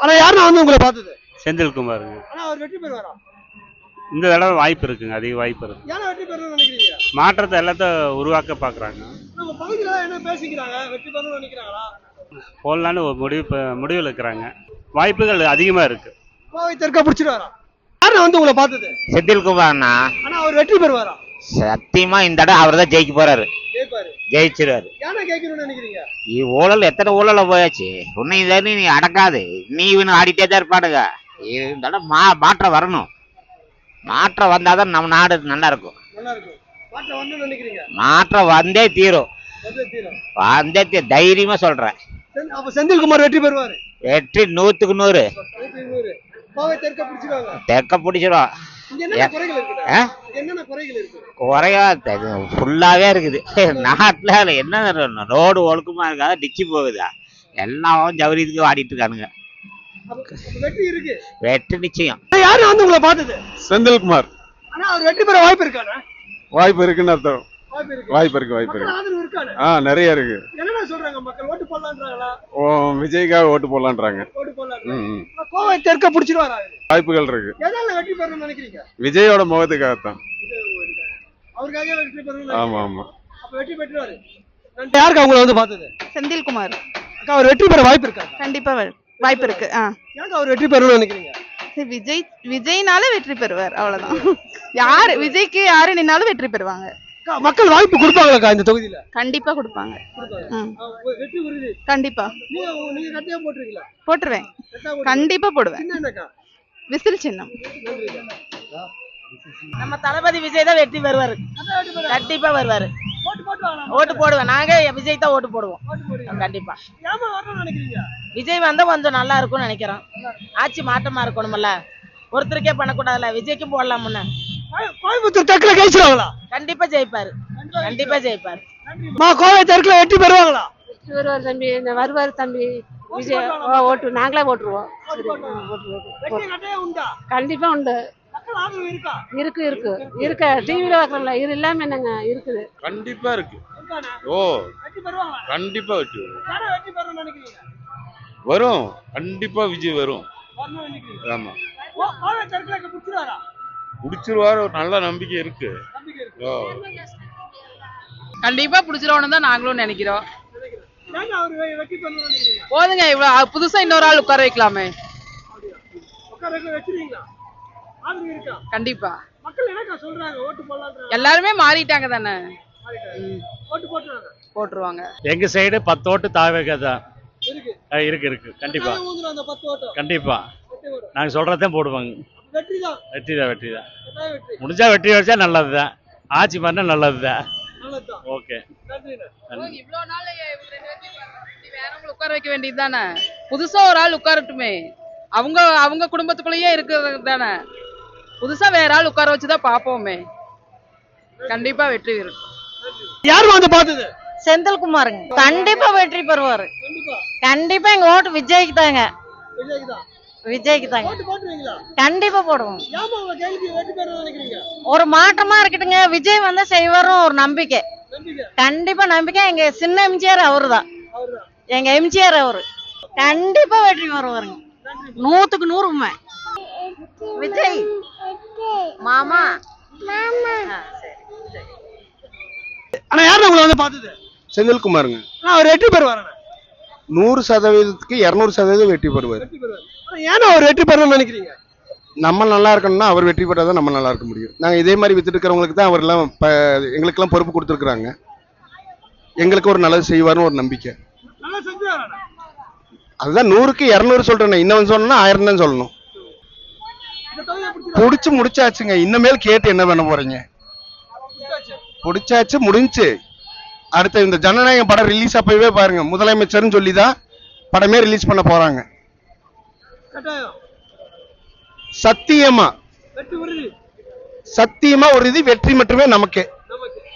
ஆனா யாரும் வந்து உங்களை பார்த்தது செந்தில்குமாருங்க. ஆனா அவர் வெற்றி பெறுவாரா? இந்த தடவை வாய்ப்பு இருக்குங்க, அதிக வாய்ப்பு இருக்கு. ஏன்னா வெற்றி பெறணும்னு நினைக்கிறீங்க? மாற்றத்தை எல்லாத்தையும் உருவாக்க பாக்குறாங்க. நம்ம பகுதியில என்ன பேசிக்கிறாங்க, வெற்றி பெறணும்னு நினைக்கிறாங்களா? போடலான்னு ஒரு முடிவில் இருக்கிறாங்க. வாய்ப்புகள் அதிகமா இருக்கு. கோவை தெற்கா பிடிச்சிருவாரா? யாரும் வந்து உங்களை பார்த்தது? செந்தில்குமார்னா ஆனா அவர் வெற்றி பெறுவாரா? சத்தியமா இந்த தடவை அவர் தான் ஜெயிக்க போறாரு, ஜெயிப்பாரு. ஜெயிச்சிருவாரு. ஏன்னா கேட்கணும்னு நினைக்கிறீங்க? ஊழல் எத்தனை ஊழல போயாச்சு, உன்னை இதானே நீ அடக்காது, நீ இவனு ஆடிட்டே தான் இருப்பாடுங்க. இந்த தடவை மாற்றம் வரணும். மாற்றம் வந்தாதான் நம்ம நாடு நல்லா இருக்கும். நல்லா இருக்கும். மாற்றம் வந்து நினைக்கிறீங்க? மாற்றம் வந்தே தீரும், வந்தே தைரியமா சொல்றேன். அப்ப செந்தில்குமார் வெற்றி பெறுவாரு. வெற்றி 100க்கு 100. கோவை தெற்க பிடிச்சிருவாங்க. தெற்க பிடிச்சிரும். குறையா ஃபுல்லாவே இருக்குது நாட்டுல. என்ன ரோடு ஒழுக்கமா இருக்காத, டிச்சு போகுதா, எல்லாம் ஜவுரியத்துக்கு ஆடிட்டு இருக்கானுங்க. வெற்றி நிச்சயம். யாரு வந்து உங்களை பார்த்தது? செந்தில்குமார். ஆனா அவர் வெற்றி பெற வாய்ப்பு இருக்கானே? வாய்ப்பு இருக்குன்னு அர்த்தம். வாய்ப்பு இருக்கு. நிறைய இருக்கு. என்ன சொல்றாங்க மக்கள்? ஓட்டு போடலாம்ன்றாங்களா? விஜய்க்காக ஓட்டு போடலாம்ன்றாங்க. கோவை தெற்க பிடிச்சிருவாரா? வாய்ப்புகள் இருக்கு. எதால வெற்றி பெறணும்னு நினைக்கிறீங்க? விஜயோட முகத்துக்காகத்தான். அவருக்காக வெற்றி பெறணும். ஆமா ஆமா. அப்ப வெற்றி பெற்றுவாரு. யாருக்கு அவங்கள வந்து பார்த்தது? செந்தில்குமார். அக்கா அவர் வெற்றி பெற வாய்ப்பு இருக்கா? கண்டிப்பா வாய்ப்பு இருக்கு. யாருக்கு அவர் வெற்றி பெறணும்னு நினைக்கிறீங்க? விஜய்னால வெற்றி பெறுவார், அவ்வளவுதான். யாரு விஜய்க்கு யாரு நின்னாலும் வெற்றி பெறுவாங்க. மக்கள் வாய்ப்பு கொடுப்பாங்களா இந்த தொகுதியில? கண்டிப்பா கொடுப்பாங்க. வெற்றி உறுதி. கண்டிப்பா. நீங்க கட்டியா போட்டுருக்கீங்களா? போட்டுருவேன், கண்டிப்பா போடுவேன். விசில் சின்னம். நம்ம தளபதி விஜய் தான் வெற்றி பெறுவாரு, கண்டிப்பா வருவாரு. ஓட்டு போடுவேன். நாங்க விஜய் தான் ஓட்டு போடுவோம் கண்டிப்பா. விஜய் வந்தா கொஞ்சம் நல்லா இருக்கும்னு நினைக்கிறோம். ஆட்சி மாற்றமா இருக்கணும்ல, ஒருத்தருக்கே பண்ணக்கூடாதுல, விஜய்க்கும் போடலாம். முன்ன கோயம்புத்தூர் தெற்குல ஜெயிச்சிருவாங்களா? கண்டிப்பா ஜெயிப்பாரு, கண்டிப்பா ஜெயிப்பாரு. கோவை தெற்குல வெற்றி பெறுவாங்களா? வருவார் தம்பி, வருவார் தம்பி. விஜய் ஓட்டு நாங்களே போட்டுருவோம். கண்டிப்பா உண்டு. இருக்கு இருக்கு இருக்கு. டிவில பாக்கல, இது இல்லாம என்னங்க இருக்குது? கண்டிப்பா இருக்கு. ஓ கண்டிப்பா வெற்றி வரும். கண்டிப்பா விஜய் வரும். ஆமா புடிச்சிருவாரு. ஒரு நல்ல நம்பிக்கை இருக்கு. கண்டிப்பா புடிச்சிருவான்னு தான் நாங்களும் நினைக்கிறோம். போதுங்க, இவ்வளவு புதுசா இன்னொரு ஆள் உட்கார வைக்கலாமே. கண்டிப்பா எல்லாருமே மாறிட்டாங்க தானே, போட்டுருவாங்க. எங்க சைடு 10 ஓட்டு தாவேக தான் இருக்கு. கண்டிப்பா கண்டிப்பா நாங்க சொல்றதையும் போடுவாங்க. வெற்றி தான். முடிஞ்சா வெற்றி வச்சா நல்லதுதான், ஆட்சி பண்ணா நல்லதுதான். ஓகே. இவ்வளவு நாள் வேறவங்களை உட்கார வைக்க வேண்டியது தானே, புதுசா ஒரு ஆள் உட்காரட்டுமே. அவங்க குடும்பத்துக்குள்ளேயே இருக்கிறது தானே, புதுசா வேற ஆள் உட்கார வச்சுதான் பாப்போமே. கண்டிப்பா வெற்றி வரும். யாரு வந்து பார்த்தது? செந்தில்குமாருங்க. கண்டிப்பா வெற்றி பெறுவாரு. கண்டிப்பா எங்க ஓட்டு விஜய்க்கு தாங்க. விஜய்க்கு தாங்க. கண்டிப்பா போடுவோம். ஒரு மாற்றமா இருக்கட்டுங்க, விஜய் வந்தா செய்வாரும் ஒரு நம்பிக்கை. கண்டிப்பா நம்பிக்கை. எங்க சின்ன எம்ஜிஆர் அவரு தான், எங்க எம்ஜிஆர் அவரு. கண்டிப்பா வெற்றி வருவாருங்க, 100க்கு 100 உண்மை. விஜய் மாமா. ஆனா யாரு உங்களை வந்து பார்த்தது? செந்தில்குமாருங்க. அவர் வெற்றி பெறுவாரு. 100%க்கு 200% வெற்றி பெறுவார். ஏன்னா அவர் வெற்றி பெறணும்னு நினைக்கிறீங்க? நம்ம நல்லா இருக்கணும்னா அவர் வெற்றி பெற்றாதான் நம்ம நல்லா இருக்க முடியும். நாங்க இதே மாதிரி வித்துட்டு இருக்கிறவங்களுக்கு தான் அவர் எல்லாம் எங்களுக்கெல்லாம் பொறுப்பு கொடுத்துருக்காங்க. எங்களுக்கு ஒரு நல்லது செய்வார்னு ஒரு நம்பிக்கை. அதுதான் 100க்கு 200 சொல்றேன். இன்னும் சொன்னா 1000 தான் சொல்லணும். புடிச்சு முடிச்சாச்சுங்க. இன்னமேல் கேட்டு என்ன பண்ண போறீங்க? புடிச்சாச்சு, முடிஞ்சு. அடுத்த இந்த ஜனநாயகம் படம் ரிலீஸ் அப்பவே பாருங்க, முதலமைச்சர்னு சொல்லிதான் படமே ரிலீஸ் பண்ண போறாங்க. சத்தியமா ஒரு இது வெற்றி மட்டுமே நமக்கு.